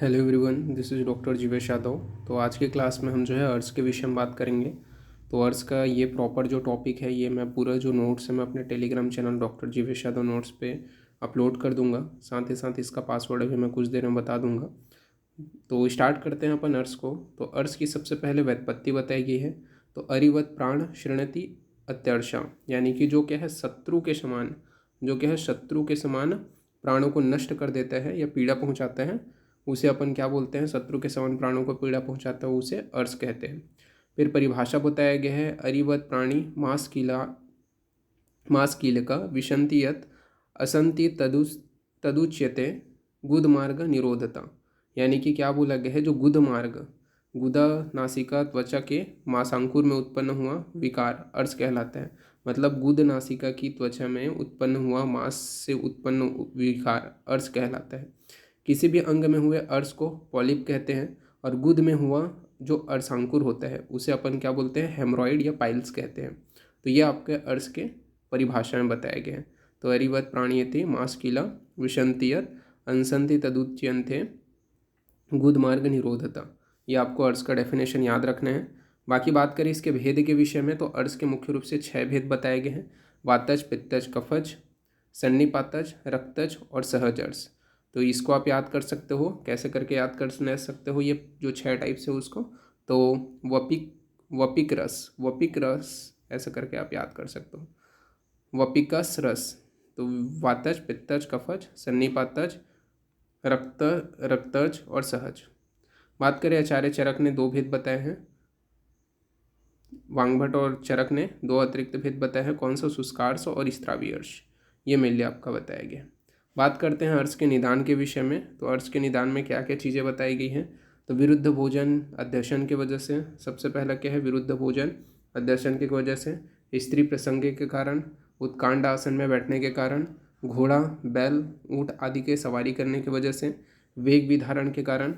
Hello everyone, this is doctor Jivesh Yadav. तो आज की क्लास में हम जो है अर्स के विषय में बात करेंगे। तो अर्स का ये प्रॉपर जो टॉपिक है, ये मैं पूरा जो नोट्स है मैं अपने Telegram channel doctor Jivesh Yadav notes पे अपलोड कर दूंगा। साथ ही साथ इसका पासवर्ड भी मैं कुछ देर में बता दूंगा। तो स्टार्ट करते हैं अपन अर्स को। तो अर्स की सबसे पहले व्युत्पत्ति बताई गई है। तो अरिवत प्राण श्रृणति अत्यर्षा, यानी कि जो क्या है शत्रु के समान, जो क्या है शत्रु के समान प्राणों को नष्ट कर देता है या पीड़ा पहुंचाता है, उसे अपन क्या बोलते हैं? शत्रु के समान प्राणों को पीड़ा पहुंचाता है, उसे अर्स कहते हैं। फिर परिभाषा बताया गया है, अरिवत प्राणी मास कीलका विशंति यत असंति तदुच्यते गुद मार्ग निरोधता, यानी कि क्या बोला गया है? जो गुद मार्ग, गुदा नासिका त्वचा के मांसांकुर में उत्पन्न हुआ विकार अर्स कहलाता है। मतलब गुद नासिका की त्वचा में उत्पन्न हुआ मांस से उत्पन्न विकार अर्स कहलाता है। किसी भी अंग में हुए अर्स को पॉलिप कहते हैं, और गुद में हुआ जो अर्सांकुर होता है उसे अपन क्या बोलते हैं? हेमरॉइड या पाइल्स कहते हैं। तो ये आपके अर्स के परिभाषा में बताए गए हैं। तो अरिवत प्राणीयते मास्किला विशंतियत अंसंति तदुच्यंते गुद मार्ग निरोधता, ये आपको अर्स का डेफिनेशन याद रखना है। बाकी बात करें इसके भेद के विषय में, तो अर्स के मुख्य रूप से 6 भेद बताए गए हैं: वातज, पित्तज, कफज, सन्निपातज, रक्तज और सहज अर्स। तो इसको आप याद कर सकते हो। कैसे करके याद कर सकते हो ये जो 6 टाइप्स है उसको? तो वपिक रस ऐसा करके आप याद कर सकते हो। वपिकस रस, तो वातज, पित्तज, कफज, सन्निपातज, रक्तज और सहज। बात करें आचार्य चरक ने 2 भेद बताए हैं। वांगभट और चरक ने 2 अतिरिक्त भेद बताए हैं। कौन सा? शुष्कार्स और स्त्रावी अर्श। ये मेनली आपका बताया गया। बात करते हैं अर्स के निदान के विषय में। तो अर्स के निदान में क्या क्या चीज़ें बताई गई हैं? तो विरुद्ध भोजन अध्यशन की वजह से, सबसे पहला क्या है? विरुद्ध भोजन अध्यशन की वजह से, स्त्री प्रसंगे के कारण, उत्कांड आसन में बैठने के कारण, घोड़ा, बैल, ऊँट आदि के सवारी करने की वजह से, वेग विधारण के कारण,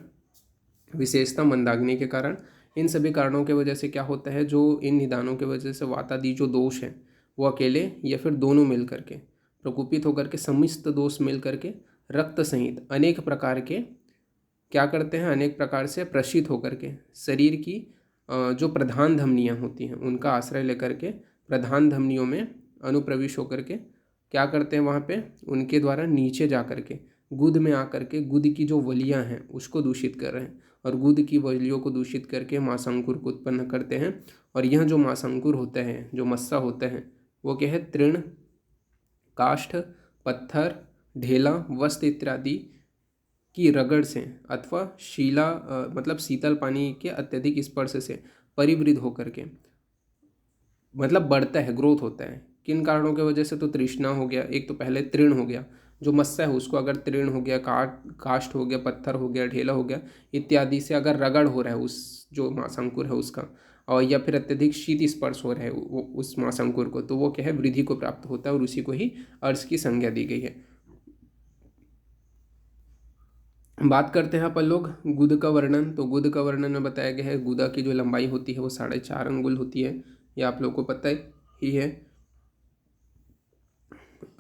विशेषता मंदाग्नि के कारण, इन सभी कारणों के वजह से क्या होता है? जो इन निदानों के वजह से वातादि जो दोष हैं वो अकेले या फिर दोनों मिल करके प्रकोपित होकर के, समस्त दोष मिल करके रक्त सहित अनेक प्रकार के क्या करते हैं? अनेक प्रकार से प्रशित होकर के शरीर की जो प्रधान धमनियाँ होती हैं उनका आश्रय लेकर के प्रधान धमनियों में अनुप्रविष्ट होकर के क्या करते हैं? वहाँ पे उनके द्वारा नीचे जा कर के गुद में आकर के गुद की जो वलियाँ हैं उसको दूषित कर रहे हैं, और गुद की वलियों को दूषित करके मांसांकुर को उत्पन्न करते हैं। और यह जो मांसांकुर होता है, जो मस्सा होता है, वो क्या है? तृण, काष्ठ, पत्थर, ढेला, वस्त्र इत्यादि की रगड़ से अथवा मतलब शीतल पानी के अत्यधिक स्पर्श से परिवृद्ध होकर के मतलब बढ़ता है, ग्रोथ होता है। किन कारणों की वजह से? तो तृष्णा हो गया, एक तो पहले तृण हो गया, जो मत्स्य है उसको अगर तृण हो गया, काष्ठ हो गया, पत्थर हो गया, ढेला हो गया इत्यादि से अगर रगड़ हो रहा है उस जो मांसांकुर है उसका, और या फिर अत्यधिक शीत स्पर्श हो रहा है वो उस मांसांकुर को, तो वो क्या है? वृद्धि को प्राप्त होता है, और उसी को ही अर्श की संज्ञा दी गई है। बात करते हैं अपन लोग गुद का वर्णन। तो गुद का वर्णन में बताया गया है, गुदा की जो लंबाई होती है वो 4.5 अंगुल होती है। ये आप लोग को पता ही है।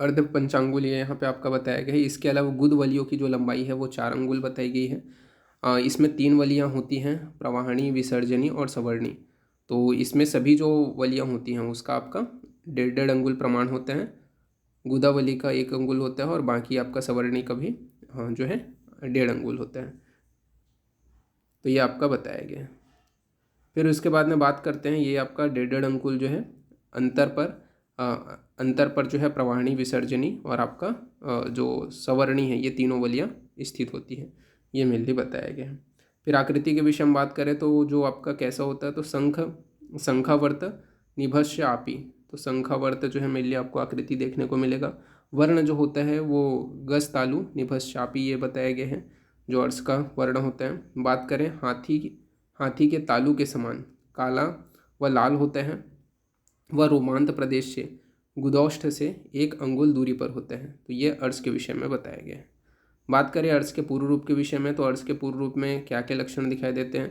अर्ध पंचांगुल ये यहाँ पे आपका बताया गया है। इसके अलावा गुद वलियों की जो लंबाई है वो 4 अंगुल बताई गई है। इसमें 3 वलियाँ होती हैं, प्रवाहणी, विसर्जनी और सवर्णी। तो इसमें सभी जो वलियाँ होती हैं उसका आपका 1.5 अंगुल प्रमाण होता है। गुदावली का 1 अंगुल होता है, और बाकी आपका सवर्णी का भी जो है 1.5 अंगुल होता है। तो ये आपका बताया गया है। फिर उसके बाद में बात करते हैं, ये आपका 1.5 अंगुल जो है अंतर पर जो है प्रवाहणी, विसर्जनी और आपका जो सवर्णी है, ये तीनों वलियाँ स्थित होती हैं। ये मेनली बताया गया है। फिर आकृति के विषय में बात करें तो जो आपका कैसा होता है? तो शंखावर्त, निभस्य आपी। तो शंखावर्त जो है मेनली आपको आकृति देखने को मिलेगा। वर्ण जो होता है वो गज तालु, निभस्य आपी, ये बताया गया है जो अर्श का वर्ण होता है। बात करें हाथी के तालू के समान काला व लाल होता है। वह रोमांत प्रदेश से गुदौष्ठ से 1 अंगुल दूरी पर होता है। तो ये अर्श के विषय में बताया गया है। बात करें अर्श के पूर्व रूप के विषय में, तो अर्श के पूर्व रूप में क्या क्या लक्षण दिखाई देते हैं?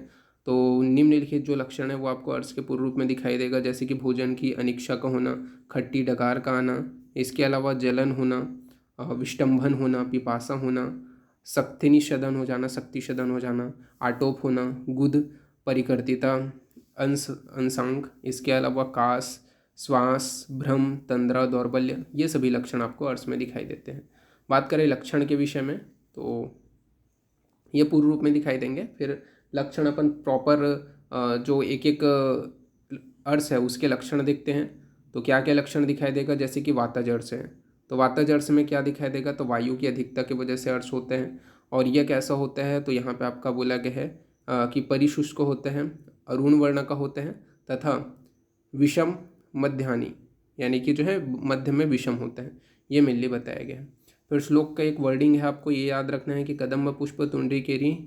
तो निम्नलिखित जो लक्षण है वो आपको अर्श के पूर्व रूप में दिखाई देगा, जैसे कि भोजन की अनिच्छा का होना, खट्टी डकार का आना, इसके अलावा जलन होना, विष्टंभन होना, पिपासा होना, शक्तिनी शदन हो जाना, शक्ति शदन हो जाना, आटोप होना, गुद, परिकर्तिता, अंशांग, इसके अलावा कास, श्वास, भ्रम, तंद्रा, दौर्बल्य, ये सभी लक्षण आपको अर्श में दिखाई देते हैं। बात करें लक्षण के विषय में तो ये पूर्ण रूप में दिखाई देंगे। फिर लक्षण अपन प्रॉपर जो एक एक अर्श है उसके लक्षण देखते हैं। तो क्या क्या लक्षण दिखाई देगा, जैसे कि वातज अर्श है तो वातज अर्श में क्या दिखाई देगा, तो वायु की अधिकता की वजह से अर्श होते हैं। और यह कैसा होता है, तो यहाँ पे आपका बोला गया है कि परिशुष्क होते हैं, अरुण वर्ण का होते हैं, तथा विषम मध्यानि यानी कि जो है मध्य में विषम होते हैं, ये मेनली बताया गया है। फिर श्लोक का एक वर्डिंग है, आपको ये याद रखना है कि कदम्ब पुष्प तुंडी केरी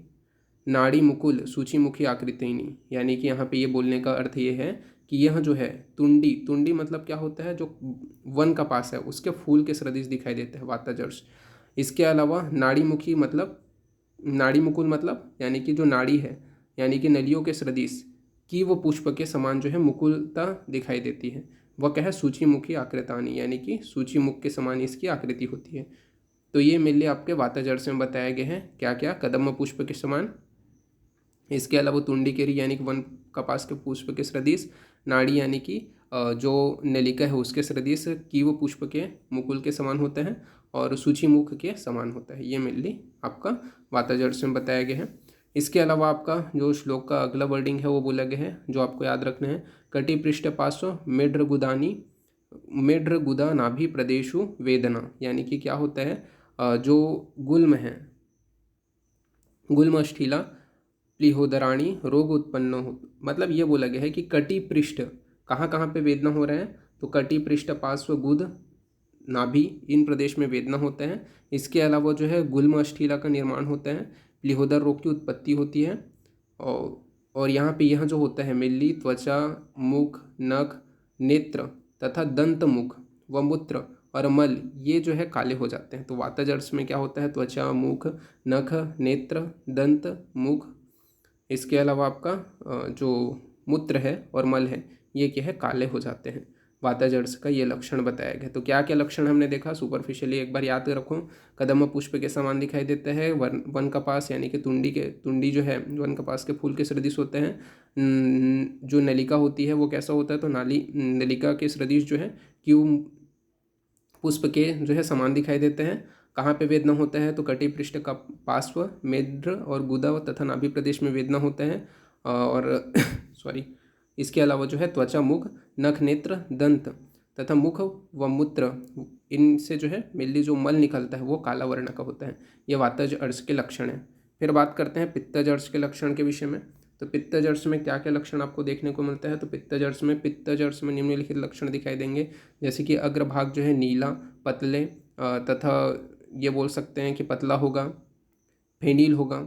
नाड़ी मुकुल सूचीमुखी आकृतिनी, यानी कि यहाँ पे ये बोलने का अर्थ ये है कि यह जो है तुंडी, तुंडी मतलब क्या होता है, जो वन का पास है उसके फूल के सदृश दिखाई देते हैं वातज अर्श। इसके अलावा नाड़ी मुखी मतलब, नाड़ी मुकुल मतलब यानी कि जो नाड़ी है यानी कि नलियों के सदृश की वो पुष्प के समान जो है मुकुलता दिखाई देती है। वह क्या है, सूचीमुखी आकृतानी, यानी कि सूचीमुख के समान इसकी आकृति होती है। तो ये मेनली आपके वातज अर्श में बताए गए हैं, क्या क्या, कदम्ब पुष्प के समान, इसके अलावा तुंडी केरी यानी कि वन कपास के पुष्प के सदृश, नाड़ी यानी कि जो नलिका है उसके सदृश, की वो पुष्प के मुकुल के समान होते हैं, और सूचीमुख के समान होता है। ये मेनली आपका वातज अर्श में बताया गया है। इसके अलावा आपका जो श्लोक का अगला वर्डिंग है वो बोला गया है, जो आपको याद रखना है, कटि पृष्ठ पार्श्व मेढ्र गुदानी, मेढ्र गुदा नाभि प्रदेशु वेदना, यानी कि क्या होता है, जो गुल्म है, गुल्म अष्ठीला प्लीहोदराणी रोग उत्पन्न हो, मतलब ये बोला गया है कि कटि पृष्ठ कहाँ कहाँ पे वेदना हो रहा है, तो कटि पृष्ठ पार्श्व गुद नाभि इन प्रदेश में वेदना होते हैं। इसके अलावा जो है गुल्म अष्ठीला का निर्माण होता है, प्लीहोदर रोग की उत्पत्ति होती है, और यहाँ पे यह जो होता है मेनली त्वचा, मुख, नख, नेत्र तथा दंत मुख व मूत्र और मल, ये जो है काले हो जाते हैं। तो वातज अर्श में क्या होता है, त्वचा, मुख, नख, नेत्र, दंत, मुख, इसके अलावा आपका जो मूत्र है और मल है ये क्या है, काले हो जाते हैं। वातज अर्श का ये लक्षण बताया गया। तो क्या क्या लक्षण हमने देखा, सुपरफिशियली एक बार याद रखो। कदम्ब पुष्प के समान दिखाई देते हैं, वन कपास यानी कि तुंडी जो है वन कपास के फूल के सदृश होते हैं। जो नलिका होती है वो कैसा होता है, तो नलिका के सदृश जो है क्यों पुष्प के जो है समान दिखाई देते हैं। कहाँ पे वेदना होता है, तो कटि पृष्ठ का पार्श्व, मेढ्र और गुदा तथा नाभि प्रदेश में वेदना होते हैं। और सॉरी, इसके अलावा जो है त्वचा, मुख, नख, नेत्र, दंत तथा मुख व मूत्र, इनसे जो है मेनली जो मल निकलता है वो काला वर्ण का होता है। ये वातज अर्श के लक्षण है। फिर बात करते हैं पित्तज अर्श के लक्षण के विषय में। तो पित्तज अर्श में क्या क्या लक्षण आपको देखने को मिलता है, तो पित्तज अर्श में निम्नलिखित लक्षण दिखाई देंगे, जैसे कि अग्रभाग जो है नीला, पतले तथा ये बोल सकते हैं कि पतला होगा, फेनील होगा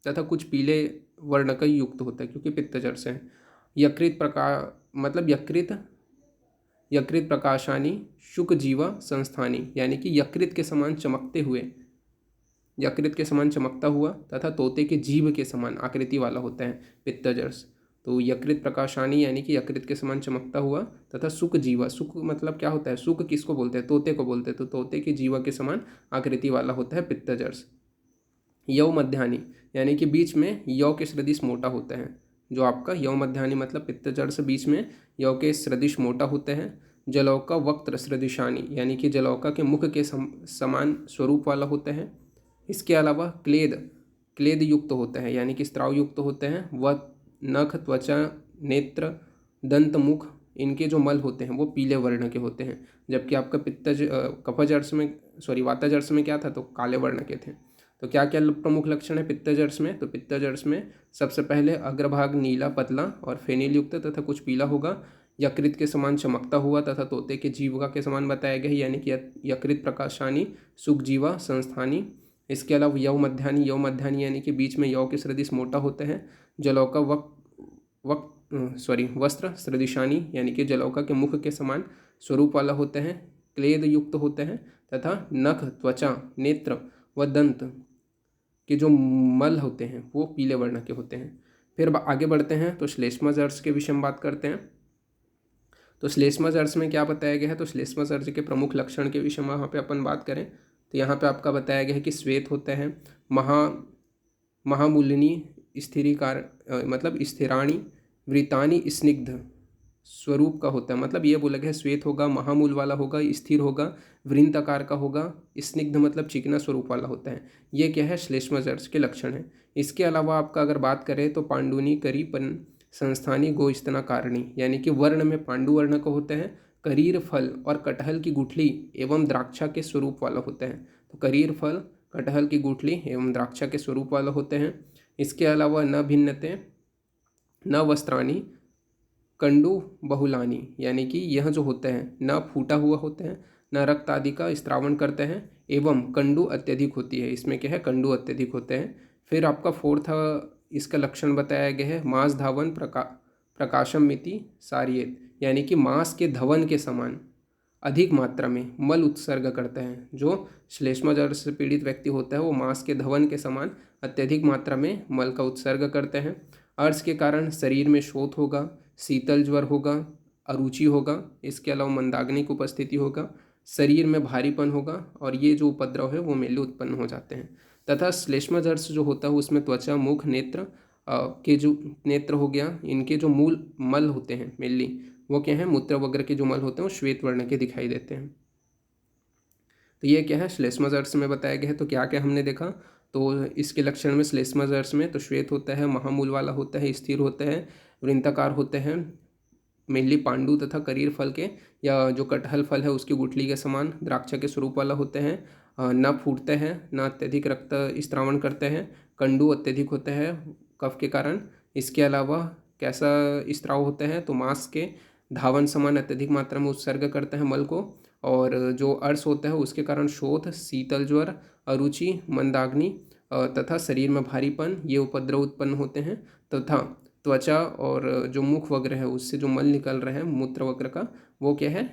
तथा कुछ पीले वर्ण का युक्त होता है, क्योंकि पित्तज अर्श है। यकृत मतलब यकृत प्रकाशानी शुक जीवा संस्थानी, यानी कि यकृत के समान चमकते हुए, यकृत के समान चमकता हुआ तथा तोते के जीभ के समान आकृति वाला होता है पित्तज अर्श। तो यकृत प्रकाशानी यानी कि यकृत के समान चमकता हुआ तथा सुक जीवा, सुक मतलब क्या होता है, सुक किसको बोलते हैं, तोते को बोलते हैं। तो तोते के जीवा के समान आकृति वाला होता है पित्तज अर्श। यव मध्यानि यानी कि बीच में यव के सदृश मोटा होता है। जो आपका यव मध्यानि मतलब पित्तज अर्श बीच में यव के सदृश मोटा होते हैं। जलौका वक्त्र सदृशानी यानी कि जलौका के मुख के समान स्वरूप वाला होता है। इसके अलावा क्लेद युक्त होता है, यानी कि स्त्राव युक्त होते हैं। वह नख, त्वचा, नेत्र, दंत, मुख, इनके जो मल होते हैं वो पीले वर्ण के होते हैं, जबकि आपका कफज अर्श में वातज अर्श में क्या था, तो काले वर्ण के थे। तो क्या क्या प्रमुख लक्षण है पित्तज अर्श में, तो पित्तज अर्श में सबसे पहले अग्रभाग नीला, पतला और फेनील युक्त तथा कुछ पीला होगा। यकृत के समान चमकता हुआ तथा तोते के जीवा के समान बताया गया, यानी कि यकृत प्रकाशानी सुखजीवा संस्थानी। इसके अलावा यव मध्यानि यानी कि बीच में यव के सदृश मोटा होते हैं। जलौका वस्त्र सदृशानी यानी कि जलौका के मुख के समान स्वरूप वाला होते हैं, क्लेद युक्त होते हैं तथा नख, त्वचा, नेत्र व दंत के जो मल होते हैं वो पीले वर्ण के होते हैं। फिर आगे बढ़ते हैं तो श्लेष्मज अर्श के विषय में बात करते हैं। तो श्लेष्मज अर्श में क्या बताया गया है, तो श्लेष्मज अर्श के प्रमुख लक्षण के विषय में वहाँ पे अपन बात करें तो यहाँ पे आपका बताया गया है कि श्वेत होता है महामूलनी स्थिरीकार मतलब स्थिराणी वृतानी स्निग्ध स्वरूप का होता है। मतलब ये बोला गया श्वेत होगा, महामूल वाला होगा, स्थिर होगा, वृंत आकार का होगा, स्निग्ध मतलब चिकना स्वरूप वाला होता है। ये क्या है, श्लेष्मजर्स के लक्षण है। इसके अलावा आपका अगर बात करें तो पांडुनी करीपन संस्थानी गो स्तना कारणी, यानी कि वर्ण में पांडु वर्ण का होता है, करीर फल और कटहल की गुठली एवं द्राक्षा के स्वरूप वाला होता है। तो करीर फल, कटहल की गुठली एवं द्राक्षा के स्वरूप वाला होते हैं। इसके अलावा न भिन्नते न वस्त्राणी कंडु बहुलानी, यानी कि यह जो होते हैं न फूटा हुआ होते हैं, न रक्त आदि का स्त्रावण करते हैं, एवं कंडु अत्यधिक होती है। इसमें क्या है, कंडु अत्यधिक होते हैं। फिर आपका फोर्थ इसका लक्षण बताया गया है मांस धावन प्रकाशम मिति सारियत, यानी कि मांस के धवन के समान अधिक मात्रा में मल उत्सर्ग करते हैं। जो श्लेष्मज्वर से पीड़ित व्यक्ति होता है वो मांस के धवन के समान अत्यधिक मात्रा में मल का उत्सर्ग करते हैं। अर्श के कारण शरीर में शोथ होगा, शीतल ज्वर होगा, अरुचि होगा, इसके अलावा मंदाग्नि की उपस्थिति होगा, शरीर में भारीपन होगा, और ये जो उपद्रव है वो मेले उत्पन्न हो जाते हैं। तथा श्लेष्मज्वर जो होता है उसमें त्वचा, मुख, नेत्र के जो नेत्र हो गया, इनके जो मूल मल होते हैं मेनली वो क्या है, मूत्र वगैरह के जो मल होते हैं वो श्वेत वर्ण के दिखाई देते हैं। तो ये क्या है, श्लेष्मज्वर में बताया गया है। तो क्या क्या हमने देखा, तो इसके लक्षण में श्लेष्मज्वर में तो श्वेत होता है, महामूल वाला होता है, स्थिर होता है, वृंताकार होते हैं, मेनली पांडु तथा करीर फल के या जो कटहल फल है उसकी गुठली के समान द्राक्षा के स्वरूप वाला होते हैं, न फूटते हैं, न अत्यधिक रक्त स्त्रावण करते हैं, कंडु अत्यधिक होते हैं कफ के कारण। इसके अलावा कैसा स्त्राव होते हैं, तो मांस के धावन समान अत्यधिक मात्रा में उत्सर्ग करते हैं मल को, और जो अर्श होता है उसके कारण शोथ, शीतल ज्वर, अरुचि, मंदाग्नि तथा शरीर में भारीपन ये उपद्रव उत्पन्न होते हैं। तथा त्वचा और जो मुख वगैरह है उससे जो मल निकल रहे हैं मूत्र वगैरह का वो क्या है,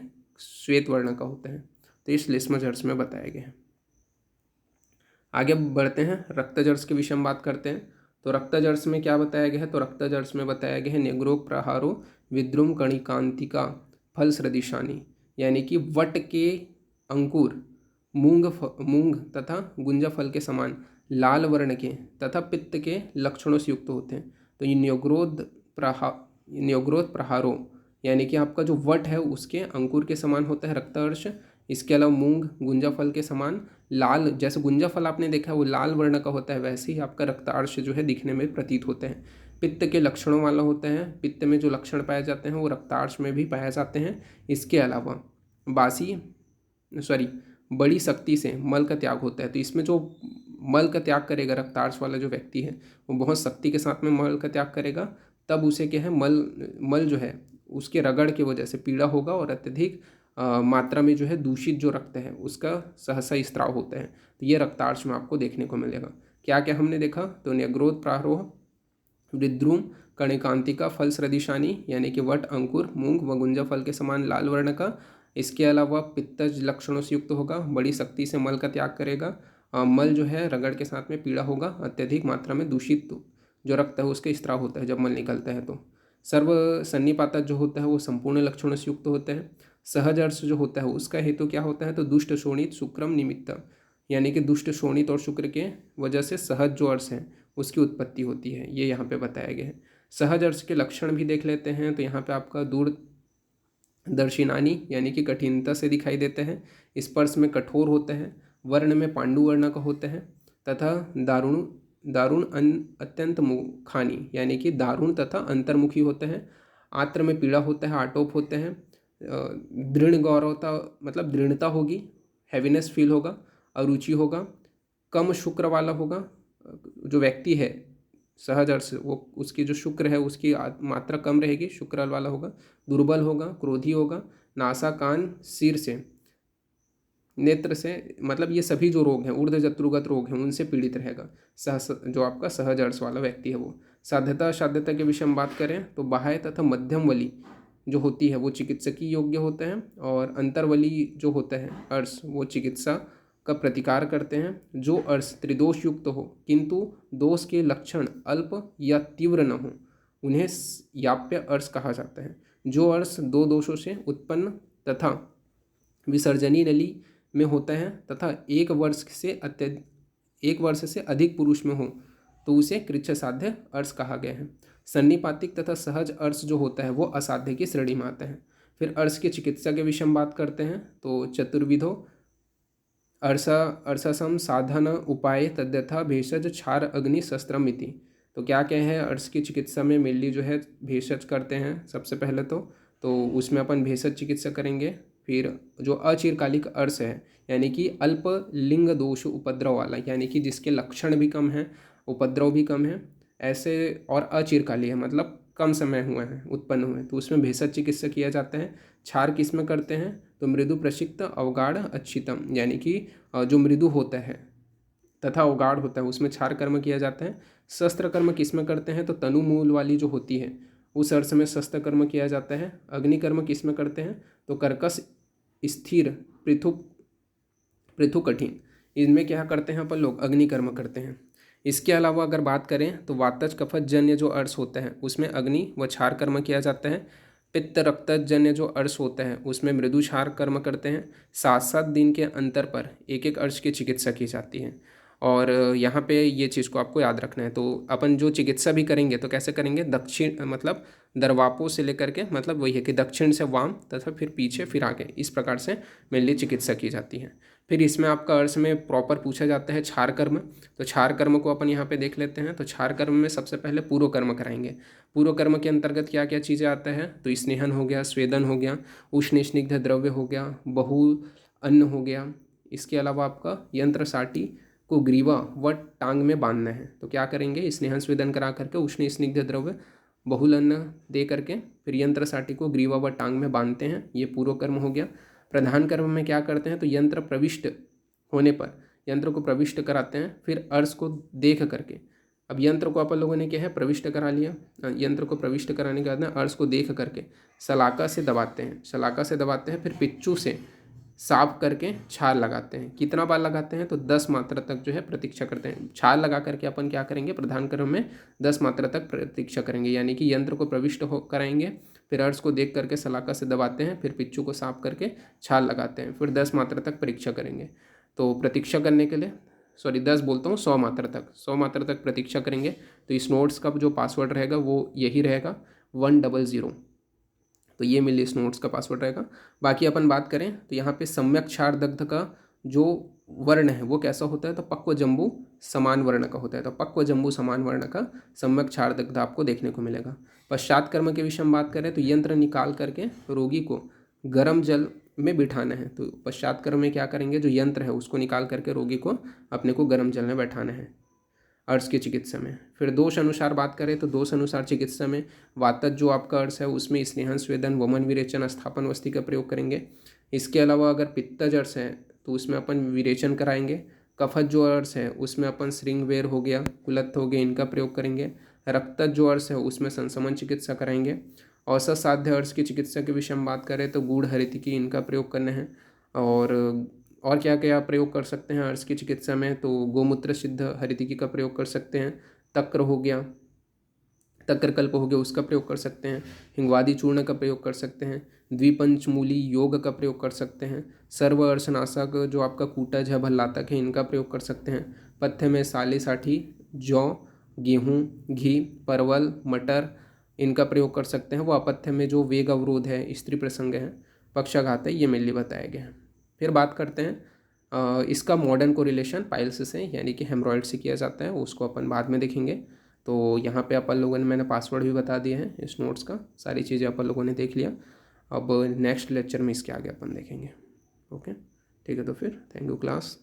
श्वेत वर्ण का होता है। तो ये श्लेष्मज्वर में बताया गया है। आगे बढ़ते हैं, रक्तजर्स के विषय में बात करते हैं। तो रक्तजर्स में क्या बताया गया है, तो रक्तजर्स में बताया गया है नेग्रोग प्रहारो विद्रुम कणिकांतिका फल सदृशानी, यानी कि वट के अंकुर मूंग तथा गुंजा फल के समान लाल वर्ण के तथा पित्त के लक्षणों से युक्त होते हैं। तो ये न्योग्रोध प्रहारों, यानी कि आपका जो वट है उसके अंकुर के समान होता है रक्तअर्श। इसके अलावा मूंग गुंजा फल के समान लाल, जैसे गुंजा फल आपने देखा है वो लाल वर्ण का होता है, वैसे ही आपका रक्तार्श जो है दिखने में प्रतीत होते हैं। पित्त के लक्षणों वाला होते हैं, पित्त में जो लक्षण पाए जाते हैं वो रक्तार्श में भी पाए जाते हैं। इसके अलावा बड़ी शक्ति से मल का त्याग होता है। तो इसमें जो मल का त्याग करेगा रक्तार्श वाला जो व्यक्ति है वो बहुत शक्ति के साथ में मल का त्याग करेगा, तब उसे क्या है, मल जो है उसके रगड़ की वजह से पीड़ा होगा, और अत्यधिक मात्रा में जो है दूषित जो रक्त है उसका सहसा स्त्राव होता है। तो ये रक्तार्श में आपको देखने को मिलेगा। क्या क्या हमने देखा, तो न्यग्रोध प्रारोह विद्रुम कणिकांतिका फल सदृशानी, यानी कि वट, अंकुर, मूंग व गुंजा फल के समान लाल वर्ण का। इसके अलावा पित्तज लक्षणों से युक्त होगा, बड़ी शक्ति से मल का त्याग करेगा, मल जो है रगड़ के साथ में पीड़ा होगा, अत्यधिक मात्रा में दूषित जो रक्त है उसके स्त्राव होता है जब मल निकलता है। तो सर्व सन्निपातक जो होता है वो संपूर्ण लक्षणों से युक्त होते हैं। सहज अर्श जो होता है उसका हेतु क्या होता है, तो दुष्ट शोणित शुक्रम निमित्त, यानी कि दुष्ट शोणित और शुक्र के वजह से सहज जो अर्श है उसकी उत्पत्ति होती है, ये यहाँ पे बताया गया है। सहज अर्श के लक्षण भी देख लेते हैं। तो यहाँ पे आपका दूरदर्शिनानी, यानी कि कठिनता से दिखाई देते हैं, स्पर्श में कठोर होते हैं, वर्ण में पांडु वर्ण का होते हैं, तथा दारुण अत्यंत मुखानी, यानी कि दारुण तथा अंतर्मुखी होते हैं, आत्र में पीड़ा होता है, आटोप होते हैं, दृढ़ गौरवता मतलब दृढ़ता होगी, हैवीनेस फील होगा, अरुचि होगा, कम शुक्र वाला होगा, जो व्यक्ति है सहज अर्श वो उसकी जो शुक्र है उसकी मात्रा कम रहेगी, शुक्र वाला होगा, दुर्बल होगा, क्रोधी होगा, नासा, कान, सिर से, नेत्र से, मतलब ये सभी जो रोग हैं ऊर्ध्व जत्रुगत रोग हैं उनसे पीड़ित रहेगा जो आपका सहज अर्श वाला व्यक्ति है वो। साध्यता के विषय में बात करें तो बाह्य तथा मध्यम वली जो होती है वो चिकित्सकीय योग्य होते हैं, और अंतर्वली जो होता है अर्श वो चिकित्सा का प्रतिकार करते हैं। जो अर्श त्रिदोष युक्त हो किंतु दोष के लक्षण अल्प या तीव्र न हो उन्हें याप्य अर्श कहा जाता है। जो अर्श दो दोषों से उत्पन्न तथा विसर्जनी नली में होता है तथा 1 वर्ष से अधिक पुरुष में हो तो उसे कृच्छ साध्य अर्श कहा गया है। सन्निपातिक तथा सहज अर्श जो होता है वो असाध्य की श्रेणी में आता है। फिर अर्श की चिकित्सा के विषय में बात करते हैं तो चतुर्विधो अर्षसम साधन उपाय तद्यथा भेषज क्षार अग्नि शस्त्रम इति। तो क्या क्या है अर्श की चिकित्सा में मेनली जो है भेषज करते हैं सबसे पहले तो उसमें अपन भेषज चिकित्सा करेंगे। फिर जो अचिरकालिक अर्श है यानी कि अल्प लिंग दोष उपद्रव वाला, यानी कि जिसके लक्षण भी कम हैं उपद्रव भी कम है ऐसे, और अचिरकाली है मतलब कम समय हुए हैं उत्पन्न हुए, तो उसमें भेषज चिकित्सा किया जाता है। क्षार किस में करते हैं तो मृदु प्रशिक्त अवगाढ़ अच्छितम, यानी कि जो मृदु होता है तथा अवगाढ़ होता है उसमें क्षार कर्म किया जाता है। शस्त्र कर्म किस में करते हैं तो तनु मूल वाली जो होती है उस अर्थ में शस्त्र कर्म किया जाता है। अग्नि कर्म किस में करते हैं तो कर्कश स्थिर पृथु पृथु कठिन, इनमें क्या करते हैं अपन लोग अग्नि कर्म करते हैं। इसके अलावा अगर बात करें तो वातज कफज जन्य जो अर्श होता है उसमें अग्नि व क्षार कर्म किया जाता है। पित्त रक्तज जन्य जो अर्श होता है उसमें मृदु क्षार कर्म करते हैं। 7-7 दिन के अंतर पर एक एक अर्श की चिकित्सा की जाती है। और यहाँ पे ये चीज़ को आपको याद रखना है। तो अपन जो चिकित्सा भी करेंगे तो कैसे करेंगे, दक्षिण मतलब दरवापों से लेकर के, मतलब वही है कि दक्षिण से वाम तथा फिर पीछे फिर आगे, इस प्रकार से मेनली चिकित्सा की जाती है। फिर इसमें आपका अर्श में प्रॉपर पूछा जाता है क्षार कर्म। तो क्षार कर्म को अपन यहाँ पे देख लेते हैं। तो क्षार कर्म में सबसे पहले पूर्व कर्म कराएंगे। पूर्व कर्म के अंतर्गत क्या क्या चीज़ें आता है तो स्नेहन हो गया, स्वेदन हो गया, उष्ण स्निग्ध द्रव्य हो गया, बहु अन्न हो गया। इसके अलावा आपका यंत्र साटी को ग्रीवा व टांग में बांधना है। तो क्या करेंगे, स्नेहन स्वेदन करा करके उष्ण स्निग्ध द्रव्य बहुल अन्न दे करके फिर यंत्र साटी को ग्रीवा व टांग में बांधते हैं, ये पूर्व कर्म हो गया। प्रधान कर्म में क्या करते हैं तो यंत्र प्रविष्ट होने पर यंत्र को प्रविष्ट कराते हैं। फिर अर्श को देख करके, अब यंत्र को अपन लोगों ने क्या है प्रविष्ट करा लिया, यंत्र को प्रविष्ट कराने के बाद अर्श को देख करके सलाका से दबाते हैं, सलाका से दबाते हैं। फिर पिच्चू से साफ करके छाल लगाते हैं। कितना बार लगाते हैं तो 10 मात्रा तक जो है प्रतीक्षा करते हैं। छाल लगा करके अपन क्या करेंगे प्रधान कर्म में 10 मात्रा तक प्रतीक्षा करेंगे, यानी कि यंत्र को प्रविष्ट हो कराएंगे, फिर अर्श को देख करके सलाका से दबाते हैं, फिर पिच्चू को साफ करके छाल लगाते हैं, फिर 10 मात्रा तक परीक्षा करेंगे। तो प्रतीक्षा करने के लिए 10 बोलता हूँ 100 मात्रा तक, 100 मात्रा तक प्रतीक्षा करेंगे। तो इस नोट्स का जो पासवर्ड रहेगा वो यही रहेगा 100। तो ये मेरे इस नोट्स का पासवर्ड रहेगा। बाकी अपन बात करें तो यहाँ पे सम्यक क्षार दग्ध का जो वर्ण है वो कैसा होता है तो पक्व जम्बू समान वर्ण का होता है। तो पक्व जम्बू समान वर्ण का सम्यक क्षार दग्ध आपको देखने को मिलेगा। पश्चात कर्म के विषय में बात करें तो यंत्र निकाल करके रोगी को गर्म जल में बिठाना है। तो पश्चात कर्म में क्या करेंगे, जो यंत्र है उसको निकाल करके रोगी को अपने को गर्म जल में बैठाना है अर्श की चिकित्सा में। फिर दोष अनुसार बात करें तो दोष अनुसार चिकित्सा में वातज जो आपका अर्श है उसमें स्नेहन स्वेदन वमन विरेचन स्थापन वस्ती का प्रयोग करेंगे। इसके अलावा अगर पित्तज अर्श है तो उसमें अपन विरेचन कराएंगे। कफज जो अर्श है उसमें अपन श्रृंगवेर हो गया, कुलत्थ हो गया, इनका प्रयोग करेंगे। रक्तज जो अर्श है उसमें संसमन चिकित्सा कराएंगे। औसत साध्य अर्श की चिकित्सा के विषय में बात करें तो गूढ़ हरितिकी इनका प्रयोग करना है। और क्या क्या प्रयोग कर सकते हैं अर्श की चिकित्सा में तो गोमूत्र सिद्ध हरितिकी का प्रयोग कर सकते हैं। तक्र हो गया, तक्रकल्प हो गया, उसका प्रयोग कर सकते हैं। हिंगवादी चूर्ण का प्रयोग कर सकते हैं। द्विपंचमूली योग का प्रयोग कर सकते हैं। सर्व अर्शनाशक जो आपका कूटज है, भल्लातक है, इनका प्रयोग कर सकते हैं। पथ्य में साले साठी, जौ, गेहूँ, घी, परवल, मटर, इनका प्रयोग कर सकते हैं। वो अपथ्य में जो वेग अवरोध है, स्त्री प्रसंग है, पक्षाघात है, ये मेनली बताया गया है। फिर बात करते हैं इसका मॉडर्न कोरिलेशन पाइल्स से यानी कि हेमरॉइड से किया जाता है, उसको अपन बाद में देखेंगे। तो यहाँ पे अपन लोगों ने मैंने पासवर्ड भी बता दिए हैं इस नोट्स का, सारी चीज़ें अपन लोगों ने देख लिया। अब नेक्स्ट लेक्चर में इसके आगे अपन देखेंगे। ओके ठीक है, तो फिर थैंक यू क्लास।